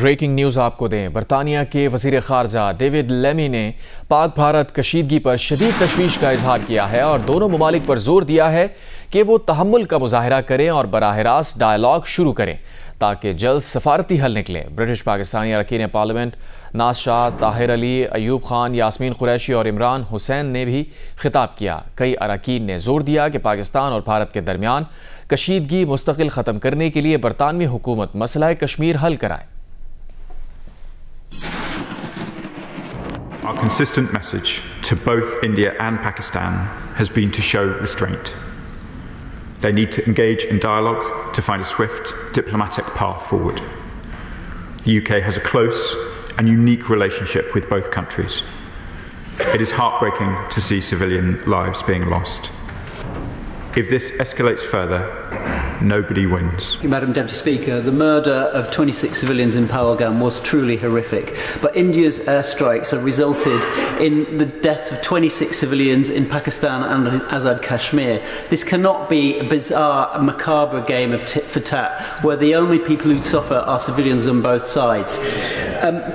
Breaking news आपको दें। बरतानिया के वज़ीर ख़ारजा डेविड लेमी ने पाक भारत कशीदगी पर शदीद तशवीश का इजहार किया है और दोनों ममालिक पर जोर दिया है कि वो तहम्मुल का मुजाहरा करें और बराह रास्त डायलॉग शुरू करें ताकि जल्द सफारती हल निकले। ब्रिटिश पाकिस्तानी अरकान पार्लियामेंट नाज शाह, ताहिर अली, अयूब खान, यास्मीन कुरैशी और इमरान हुसैन ने भी खिताब किया। कई अरकान ने जोर दिया कि पाकिस्तान और भारत के दरमियान कशीदगी मुस्तकिल ख़त्म करने के लिए बरतानवी हुकूमत मसला कश्मीर हल कराए। Our consistent message to both India and Pakistan has been to show restraint. They need to engage in dialogue to find a swift diplomatic path forward. The UK has a close and unique relationship with both countries. It is heartbreaking to see civilian lives being lost. If this escalates further, nobody wins. Madam Deputy Speaker, the murder of 26 civilians in Pahalgam was truly horrific, but India's airstrikes have resulted in the deaths of 26 civilians in Pakistan and Azad Kashmir. This cannot be a bizarre, macabre game of tit for tat, where the only people who suffer are civilians on both sides.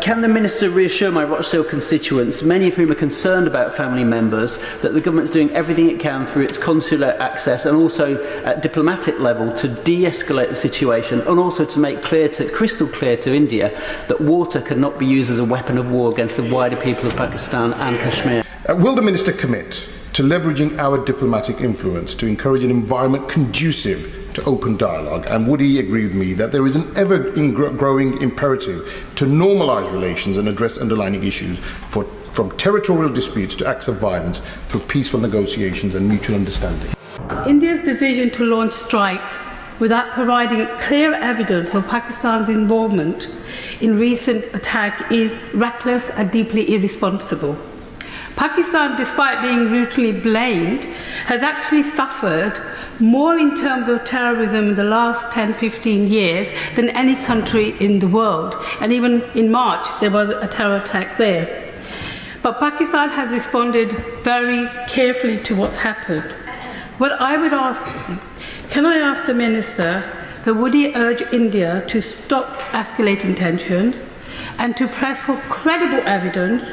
Can the Minister reassure my Rochdale constituents, many of whom are concerned about family members, that the government is doing everything it can through its consular access and also at diplomatic level to de-escalate the situation, and also to make crystal clear to India that water cannot be used as a weapon of war against the wider people of Pakistan and Kashmir? Will the Minister commit to leveraging our diplomatic influence to encourage an environment conducive to open dialogue, and would he agree with me that there is an ever-growing imperative to normalise relations and address underlying issues from territorial disputes to acts of violence through peaceful negotiations and mutual understanding? India's decision to launch strikes without providing clear evidence of Pakistan's involvement in recent attack is reckless and deeply irresponsible. Pakistan, despite being brutally blamed, has actually suffered more in terms of terrorism in the last 10-15 years than any country in the world. And even in March, there was a terror attack there. But Pakistan has responded very carefully to what's happened. What I would ask, can I ask the Minister that would he urge India to stop escalating tension and to press for credible evidence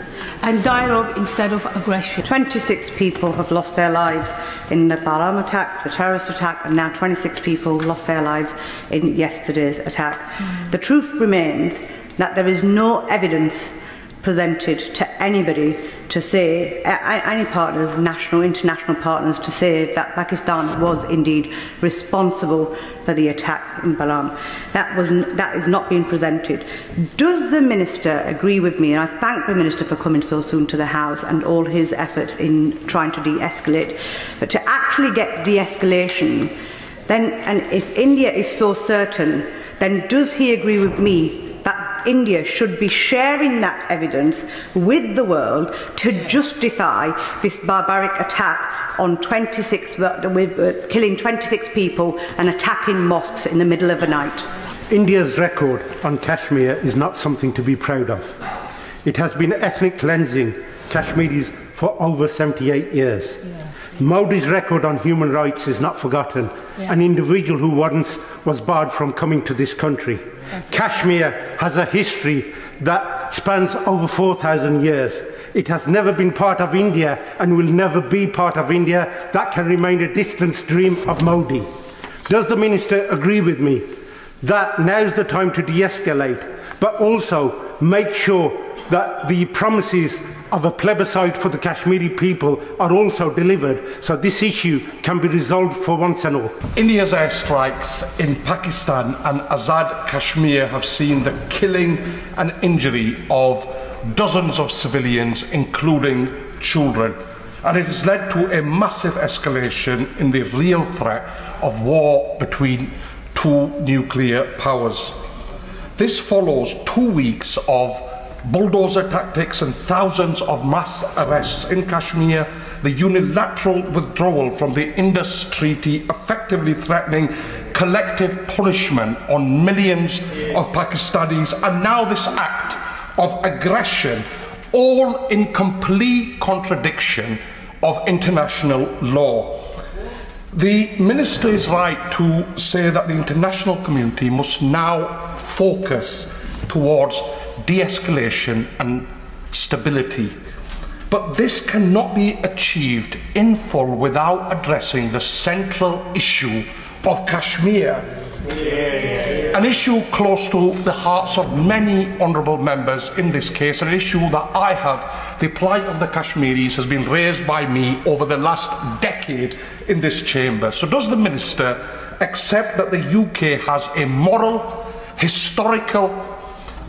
and dialogue instead of aggression? 26 people have lost their lives in the Pahalgam attack, the terrorist attack, and now 26 people lost their lives in yesterday's attack. The truth remains that there is no evidence presented to anybody to say, any partners, national, international partners, to say that Pakistan was indeed responsible for the attack in Pahalgam. That is not being presented. Does the Minister agree with me, and I thank the Minister for coming so soon to the House and all his efforts in trying to de-escalate, but to actually get de-escalation, then, and if India is so certain, then does he agree with me that India should be sharing that evidence with the world to justify this barbaric attack on killing 26 people and attacking mosques in the middle of the night? India's record on Kashmir is not something to be proud of. It has been ethnic cleansing Kashmiris for over 78 years. Modi's record on human rights is not forgotten. An individual who once was barred from coming to this country. Kashmir has a history that spans over 4,000 years. It has never been part of India and will never be part of India. That can remain a distant dream of Modi. Does the Minister agree with me that now's the time to de-escalate, but also make sure that the promises of a plebiscite for the Kashmiri people are also delivered, so this issue can be resolved for once and all? India's airstrikes in Pakistan and Azad Kashmir have seen the killing and injury of dozens of civilians, including children, and it has led to a massive escalation in the real threat of war between two nuclear powers. This follows 2 weeks of bulldozer tactics and thousands of mass arrests in Kashmir, the unilateral withdrawal from the Indus Treaty effectively threatening collective punishment on millions of Pakistanis, and now this act of aggression, all in complete contradiction of international law. The Minister is right to say that the international community must now focus towards de-escalation and stability. But this cannot be achieved in full without addressing the central issue of Kashmir. An issue close to the hearts of many honourable members in this case, an issue that I have, the plight of the Kashmiris has been raised by me over the last decade in this chamber. So does the Minister accept that the UK has a moral, historical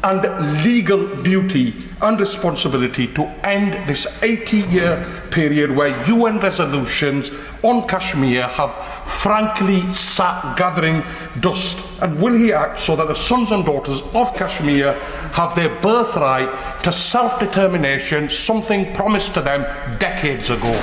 and legal duty and responsibility to end this 80-year period where UN resolutions on Kashmir have frankly sat gathering dust? And will he act so that the sons and daughters of Kashmir have their birthright to self-determination, something promised to them decades ago?